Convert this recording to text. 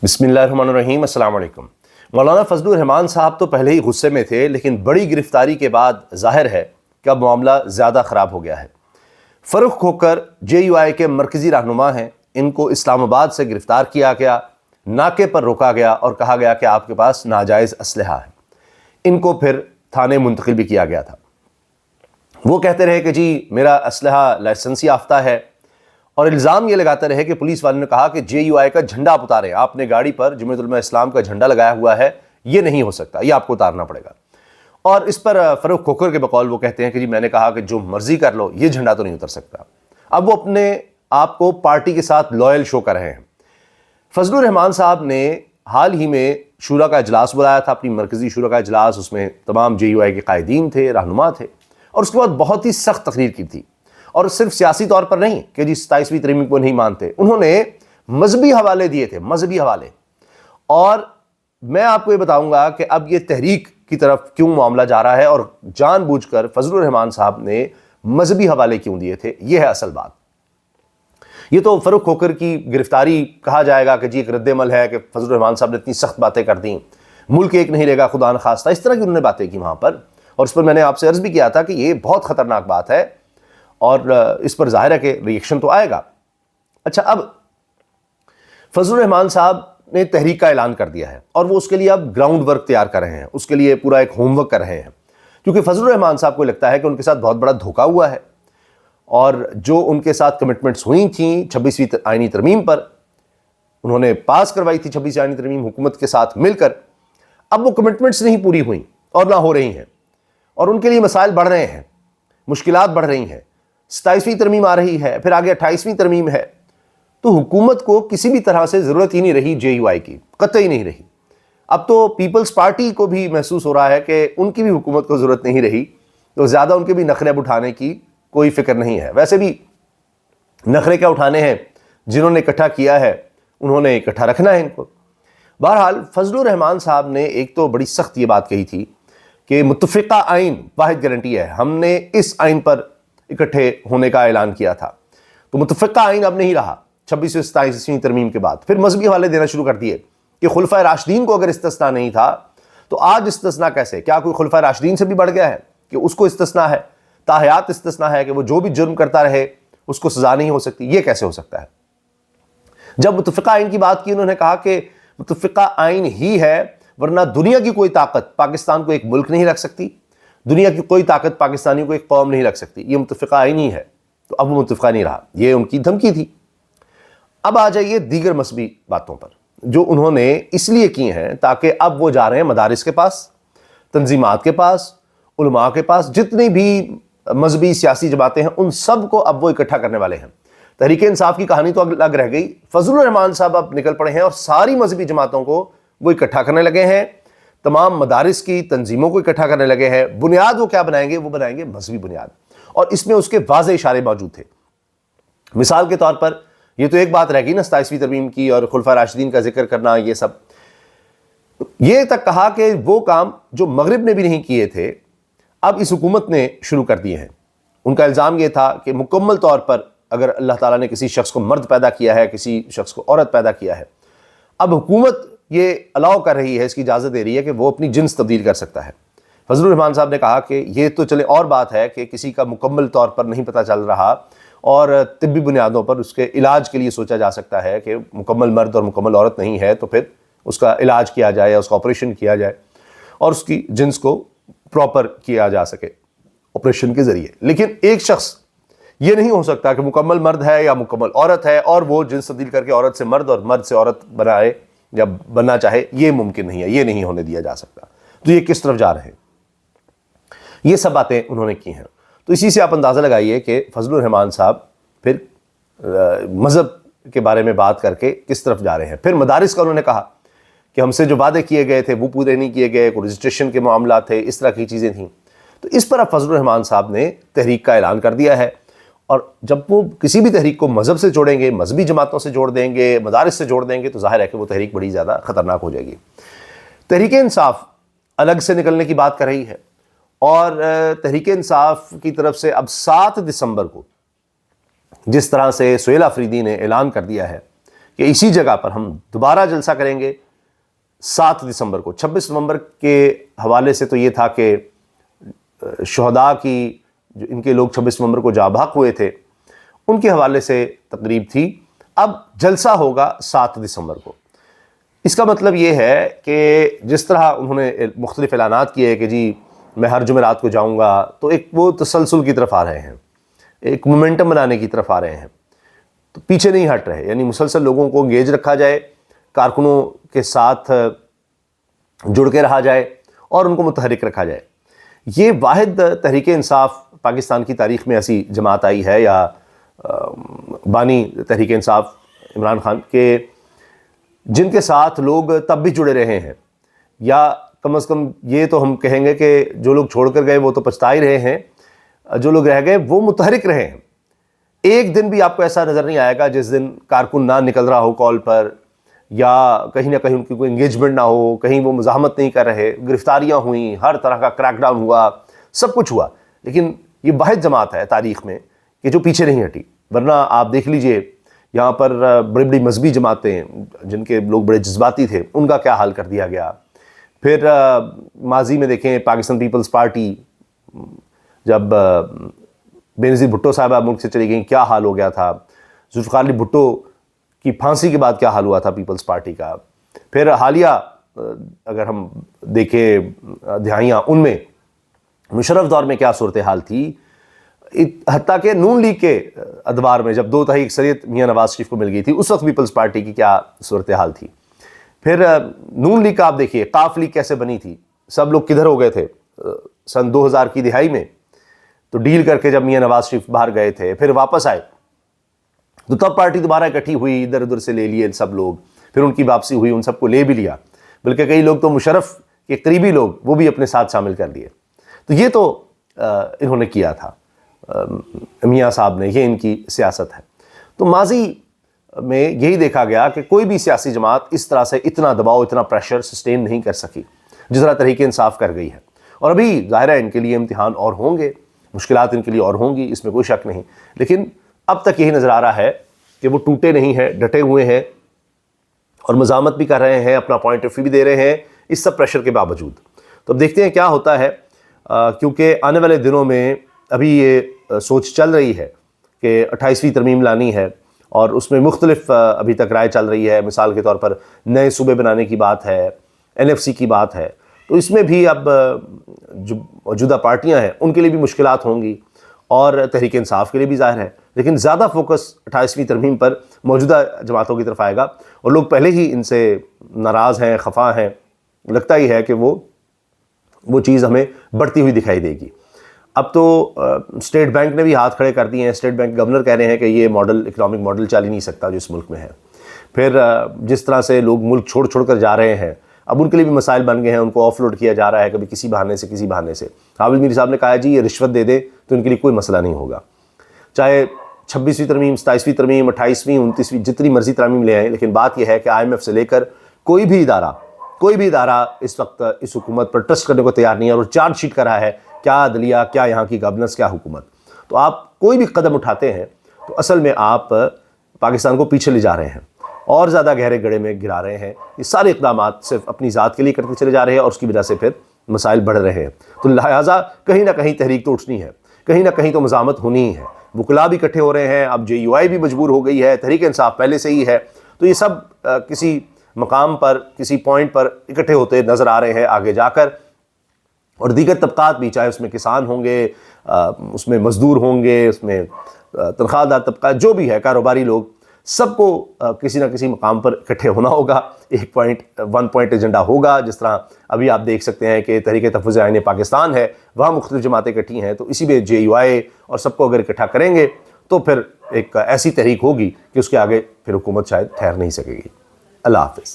بسم اللہ الرحمن الرحیم۔ السلام علیکم۔ مولانا فضل الرحمان صاحب تو پہلے ہی غصے میں تھے، لیکن بڑی گرفتاری کے بعد ظاہر ہے کہ اب معاملہ زیادہ خراب ہو گیا ہے۔ فروخ کھوکھر JUI کے مرکزی رہنما ہیں، ان کو اسلام آباد سے گرفتار کیا گیا، ناکے پر روکا گیا اور کہا گیا کہ آپ کے پاس ناجائز اسلحہ ہے۔ ان کو پھر تھانے منتقل بھی کیا گیا تھا۔ وہ کہتے رہے کہ جی میرا اسلحہ لائسنس یافتہ ہے، اور الزام یہ لگاتے رہے کہ پولیس والوں نے کہا کہ JUI کا جھنڈا آپ اتاریں، آپ نے گاڑی پر جمعیت علماء اسلام کا جھنڈا لگایا ہوا ہے، یہ نہیں ہو سکتا، یہ آپ کو اتارنا پڑے گا۔ اور اس پر فروخ کھوکھر کے بقول وہ کہتے ہیں کہ جی میں نے کہا کہ جو مرضی کر لو، یہ جھنڈا تو نہیں اتر سکتا۔ اب وہ اپنے آپ کو پارٹی کے ساتھ لوئل شو کر رہے ہیں۔ فضل الرحمان صاحب نے حال ہی میں شورا کا اجلاس بلایا تھا، اپنی مرکزی شورا کا اجلاس، اس میں تمام JUI کے قائدین تھے، رہنما تھے، اور اس کے بعد بہت ہی سخت تقریر کی تھی، اور صرف سیاسی طور پر نہیں کہ جی 27ویں ترمیم کو نہیں مانتے، انہوں نے مذہبی حوالے دیے تھے، مذہبی حوالے۔ اور میں آپ کو یہ بتاؤں گا کہ اب یہ تحریک کی طرف کیوں معاملہ جا رہا ہے، اور جان بوجھ کر فضل الرحمان صاحب نے مذہبی حوالے کیوں دیے تھے، یہ ہے اصل بات۔ یہ تو فروخ کھوکھر کی گرفتاری کہا جائے گا کہ جی ایک رد عمل ہے کہ فضل الرحمان صاحب نے اتنی سخت باتیں کر دیں، ملک ایک نہیں رہے گا خدا نخواستہ، اس طرح کی انہوں نے باتیں کی وہاں پر، اور اس پر میں نے آپ سے عرض بھی کیا تھا کہ یہ بہت خطرناک بات ہے، اور اس پر ظاہر ہے کہ ریئیکشن تو آئے گا۔ اچھا، اب فضل الرحمان صاحب نے تحریک کا اعلان کر دیا ہے، اور وہ اس کے لیے اب گراؤنڈ ورک تیار کر رہے ہیں، اس کے لیے پورا ایک ہوم ورک کر رہے ہیں، کیونکہ فضل الرحمان صاحب کو لگتا ہے کہ ان کے ساتھ بہت بڑا دھوکہ ہوا ہے، اور جو ان کے ساتھ کمٹمنٹس ہوئی تھیں 26ویں آئینی ترمیم پر، انہوں نے پاس کروائی تھی 26ویں آئینی ترمیم حکومت کے ساتھ مل کر، اب وہ کمٹمنٹس نہیں پوری ہوئیں اور نہ ہو رہی ہیں، اور ان کے لیے مسائل بڑھ رہے ہیں، مشکلات بڑھ رہی ہیں۔ 27ویں ترمیم آ رہی ہے، پھر آگے 28ویں ترمیم ہے، تو حکومت کو کسی بھی طرح سے ضرورت ہی نہیں رہی JUI کی، قطعی نہیں رہی۔ اب تو پیپلز پارٹی کو بھی محسوس ہو رہا ہے کہ ان کی بھی حکومت کو ضرورت نہیں رہی، تو زیادہ ان کے بھی نخرے اب اٹھانے کی کوئی فکر نہیں ہے۔ ویسے بھی نخرے کیا اٹھانے ہیں، جنہوں نے اکٹھا کیا ہے انہوں نے اکٹھا رکھنا ہے ان کو۔ بہرحال فضل الرحمان صاحب نے ایک تو بڑی سخت یہ بات کہی تھی کہ متفقہ آئین واحد گارنٹی ہے، ہم نے اس آئین پر اکٹھے ہونے کا اعلان کیا تھا، تو متفقہ آئین اب نہیں رہا 26ویں 27ویں ترمیم کے بعد۔ پھر مذہبی حوالے دینا شروع کر دیے کہ خلفائے راشدین کو اگر استثناء نہیں تھا تو آج استثناء کیسے؟ کیا کوئی خلفائے راشدین سے بھی بڑھ گیا ہے کہ اس کو استثناء ہے، تاحیات استثناء ہے کہ وہ جو بھی جرم کرتا رہے اس کو سزا نہیں ہو سکتی؟ یہ کیسے ہو سکتا ہے؟ جب متفقہ آئین کی بات کی، انہوں نے کہا کہ متفقہ آئین ہی ہے، ورنہ دنیا کی کوئی طاقت پاکستان کو ایک ملک نہیں رکھ سکتی، دنیا کی کوئی طاقت پاکستانی کو ایک قوم نہیں رکھ سکتی، یہ متفقہ آئین ہی ہے۔ تو اب وہ متفقہ نہیں رہا، یہ ان کی دھمکی تھی۔ اب آ جائیے دیگر مذہبی باتوں پر جو انہوں نے اس لیے کی ہیں تاکہ اب وہ جا رہے ہیں مدارس کے پاس، تنظیمات کے پاس، علماء کے پاس، جتنی بھی مذہبی سیاسی جماعتیں ہیں ان سب کو اب وہ اکٹھا کرنے والے ہیں۔ تحریک انصاف کی کہانی تو الگ رہ گئی، فضل الرحمان صاحب اب نکل پڑے ہیں اور ساری مذہبی جماعتوں کو وہ اکٹھا کرنے لگے ہیں، تمام مدارس کی تنظیموں کو اکٹھا کرنے لگے ہیں۔ بنیاد وہ کیا بنائیں گے؟ وہ بنائیں گے مذہبی بنیاد، اور اس میں اس کے واضح اشارے موجود تھے۔ مثال کے طور پر یہ تو ایک بات رہ گئی نا 27ویں ترمیم کی اور خلفائے راشدین کا ذکر کرنا، یہ سب، یہ تک کہا کہ وہ کام جو مغرب نے بھی نہیں کیے تھے اب اس حکومت نے شروع کر دیے ہیں۔ ان کا الزام یہ تھا کہ مکمل طور پر اگر اللہ تعالیٰ نے کسی شخص کو مرد پیدا کیا ہے، کسی شخص کو عورت پیدا کیا ہے، اب حکومت یہ الاؤ کر رہی ہے، اس کی اجازت دے رہی ہے کہ وہ اپنی جنس تبدیل کر سکتا ہے۔ فضل الرحمان صاحب نے کہا کہ یہ تو چلے اور بات ہے کہ کسی کا مکمل طور پر نہیں پتہ چل رہا، اور طبی بنیادوں پر اس کے علاج کے لیے سوچا جا سکتا ہے کہ مکمل مرد اور مکمل عورت نہیں ہے، تو پھر اس کا علاج کیا جائے یا اس کا آپریشن کیا جائے اور اس کی جنس کو پراپر کیا جا سکے آپریشن کے ذریعے۔ لیکن ایک شخص یہ نہیں ہو سکتا کہ مکمل مرد ہے یا مکمل عورت ہے اور وہ جنس تبدیل کر کے عورت سے مرد اور مرد سے عورت بنائے یا بننا چاہے، یہ ممکن نہیں ہے، یہ نہیں ہونے دیا جا سکتا۔ تو یہ کس طرف جا رہے ہیں؟ یہ سب باتیں انہوں نے کی ہیں۔ تو اسی سے آپ اندازہ لگائیے کہ فضل الرحمان صاحب پھر مذہب کے بارے میں بات کر کے کس طرف جا رہے ہیں۔ پھر مدارس کا انہوں نے کہا کہ ہم سے جو وعدے کیے گئے تھے وہ پورے نہیں کیے گئے، کوئی رجسٹریشن کے معاملات تھے، اس طرح کی چیزیں تھیں۔ تو اس پر اب فضل الرحمان صاحب نے تحریک کا اعلان کر دیا ہے، اور جب وہ کسی بھی تحریک کو مذہب سے جوڑیں گے، مذہبی جماعتوں سے جوڑ دیں گے، مدارس سے جوڑ دیں گے، تو ظاہر ہے کہ وہ تحریک بڑی زیادہ خطرناک ہو جائے گی۔ تحریک انصاف الگ سے نکلنے کی بات کر رہی ہے، اور تحریک انصاف کی طرف سے اب 7 دسمبر کو جس طرح سے سہیل آفریدی نے اعلان کر دیا ہے کہ اسی جگہ پر ہم دوبارہ جلسہ کریں گے 7 دسمبر کو. 26 نومبر کے حوالے سے تو یہ تھا کہ شہداء کی جو ان کے لوگ 26 نومبر کو جاں بحق ہوئے تھے ان کے حوالے سے تقریب تھی. اب جلسہ ہوگا 7 دسمبر کو. اس کا مطلب یہ ہے کہ جس طرح انہوں نے مختلف اعلانات کیے کہ جی میں ہر جمعرات کو جاؤں گا، تو ایک وہ تسلسل کی طرف آ رہے ہیں، ایک مومنٹم بنانے کی طرف آ رہے ہیں، تو پیچھے نہیں ہٹ رہے. یعنی مسلسل لوگوں کو انگیج رکھا جائے، کارکنوں کے ساتھ جڑ کے رہا جائے اور ان کو متحرک رکھا جائے. یہ واحد تحریک انصاف پاکستان کی تاریخ میں ایسی جماعت آئی ہے، یا بانی تحریک انصاف عمران خان کے، جن کے ساتھ لوگ تب بھی جڑے رہے ہیں، یا کم از کم یہ تو ہم کہیں گے کہ جو لوگ چھوڑ کر گئے وہ تو پچھتا ہی رہے ہیں، جو لوگ رہ گئے وہ متحرک رہے ہیں. ایک دن بھی آپ کو ایسا نظر نہیں آئے گا جس دن کارکن نہ نکل رہا ہو کال پر، یا کہیں نہ کہیں ان کی کوئی انگیجمنٹ نہ ہو، کہیں وہ مزاحمت نہیں کر رہے. گرفتاریاں ہوئیں، ہر طرح کا کریک ڈاؤن ہوا، سب کچھ ہوا، لیکن یہ واحد جماعت ہے تاریخ میں کہ جو پیچھے نہیں ہٹی. ورنہ آپ دیکھ لیجئے یہاں پر بڑی بڑی مذہبی جماعتیں جن کے لوگ بڑے جذباتی تھے ان کا کیا حال کر دیا گیا. پھر ماضی میں دیکھیں پاکستان پیپلز پارٹی، جب بینظیر بھٹو صاحبہ ملک سے چلی گئیں کیا حال ہو گیا تھا. ذوالفقار علی بھٹو کی پھانسی کے بعد کیا حال ہوا تھا پیپلز پارٹی کا. پھر حالیہ اگر ہم دیکھیں دہائیاں، ان میں مشرف دور میں کیا صورتحال تھی، حتیٰ کہ نون لیگ کے ادوار میں جب 2/3 اکثریت میاں نواز شریف کو مل گئی تھی اس وقت پیپلز پارٹی کی کیا صورتحال تھی. پھر نون لیگ کا آپ دیکھیے قاف لیگ کیسے بنی تھی، سب لوگ کدھر ہو گئے تھے سن 2000 کی دہائی میں. تو ڈیل کر کے جب میاں نواز شریف باہر گئے تھے پھر واپس آئے تو تب پارٹی دوبارہ اکٹھی ہوئی، ادھر ادھر سے لے لیے سب لوگ، پھر ان کی واپسی ہوئی، ان سب کو لے بھی لیا، بلکہ کئی لوگ تو مشرف کے قریبی لوگ وہ بھی اپنے ساتھ شامل کر لیے. تو یہ تو انہوں نے کیا تھا میاں صاحب نے، یہ ان کی سیاست ہے. تو ماضی میں یہی دیکھا گیا کہ کوئی بھی سیاسی جماعت اس طرح سے اتنا دباؤ، اتنا پریشر سسٹین نہیں کر سکی جس طرح تحریک انصاف کر گئی ہے. اور ابھی ظاہر ہے ان کے لیے امتحان اور ہوں گے، مشکلات ان کے لیے اور ہوں گی، اس میں کوئی شک نہیں، لیکن اب تک یہی نظر آ رہا ہے کہ وہ ٹوٹے نہیں ہیں، ڈٹے ہوئے ہیں اور مزاحمت بھی کر رہے ہیں، اپنا پوائنٹ آف ویو بھی دے رہے ہیں اس سب پریشر کے باوجود. تو اب دیکھتے ہیں کیا ہوتا ہے، کیونکہ آنے والے دنوں میں ابھی یہ سوچ چل رہی ہے کہ 28ویں ترمیم لانی ہے، اور اس میں مختلف ابھی تک رائے چل رہی ہے. مثال کے طور پر نئے صوبے بنانے کی بات ہے، NFC کی بات ہے. تو اس میں بھی اب جو موجودہ پارٹیاں ہیں ان کے لیے بھی مشکلات ہوں گی، اور تحریک انصاف کے لیے بھی ظاہر ہے، لیکن زیادہ فوکس 28ویں ترمیم پر موجودہ جماعتوں کی طرف آئے گا، اور لوگ پہلے ہی ان سے ناراض ہیں، خفا ہیں. لگتا ہی ہے کہ وہ چیز ہمیں بڑھتی ہوئی دکھائی دے گی. اب تو اسٹیٹ بینک نے بھی ہاتھ کھڑے کر دیے ہیں. اسٹیٹ بینک گورنر کہہ رہے ہیں کہ یہ ماڈل، اکنامک ماڈل چل ہی نہیں سکتا جو اس ملک میں ہے. پھر جس طرح سے لوگ ملک چھوڑ چھوڑ کر جا رہے ہیں، اب ان کے لیے بھی مسائل بن گئے ہیں، ان کو آف لوڈ کیا جا رہا ہے کبھی کسی بہانے سے کسی بہانے سے. حافظ میری صاحب نے کہا جی یہ رشوت دے دے تو ان کے لیے کوئی مسئلہ نہیں ہوگا، چاہے 26ویں ترمیم، 27ویں ترمیم، 28ویں، 29ویں، جتنی مرضی ترمیم لے آئیں. لیکن بات یہ ہے کہ IMF سے لے کر کوئی بھی ادارہ اس وقت اس حکومت پر ٹرسٹ کرنے کو تیار نہیں ہے، اور چارج شیٹ کر رہا ہے کیا عدلیہ، کیا یہاں کی گورننس، کیا حکومت. تو آپ کوئی بھی قدم اٹھاتے ہیں تو اصل میں آپ پاکستان کو پیچھے لے جا رہے ہیں اور زیادہ گہرے گڑھے میں گرا رہے ہیں. یہ سارے اقدامات صرف اپنی ذات کے لیے کرتے چلے جا رہے ہیں، اور اس کی وجہ سے پھر مسائل بڑھ رہے ہیں. تو لہٰذا کہیں نہ کہیں تحریک تو اٹھنی ہے، کہیں نہ کہیں تو مزاحمت ہونی ہی ہے. وکلاء بھی اکٹھے ہو رہے ہیں، اب JUI بھی مجبور ہو گئی ہے، تحریک انصاف پہلے سے ہی ہے. تو یہ سب کسی مقام پر، کسی پوائنٹ پر اکٹھے ہوتے نظر آ رہے ہیں آگے جا کر. اور دیگر طبقات بھی، چاہے اس میں کسان ہوں گے، اس میں مزدور ہوں گے، اس میں تنخواہ دار طبقات جو بھی ہے، کاروباری لوگ، سب کو کسی نہ کسی مقام پر اکٹھے ہونا ہوگا. ایک ون پوائنٹ ایجنڈا ہوگا. جس طرح ابھی آپ دیکھ سکتے ہیں کہ تحریک تحفظ آئین پاکستان ہے، وہاں مختلف جماعتیں اکٹھی ہیں، تو اسی میں JUI اور سب کو اگر اکٹھا کریں گے تو پھر ایک ایسی تحریک ہوگی کہ اس کے آگے پھر حکومت شاید ٹھہر نہیں سکے گی. اللہ حافظ.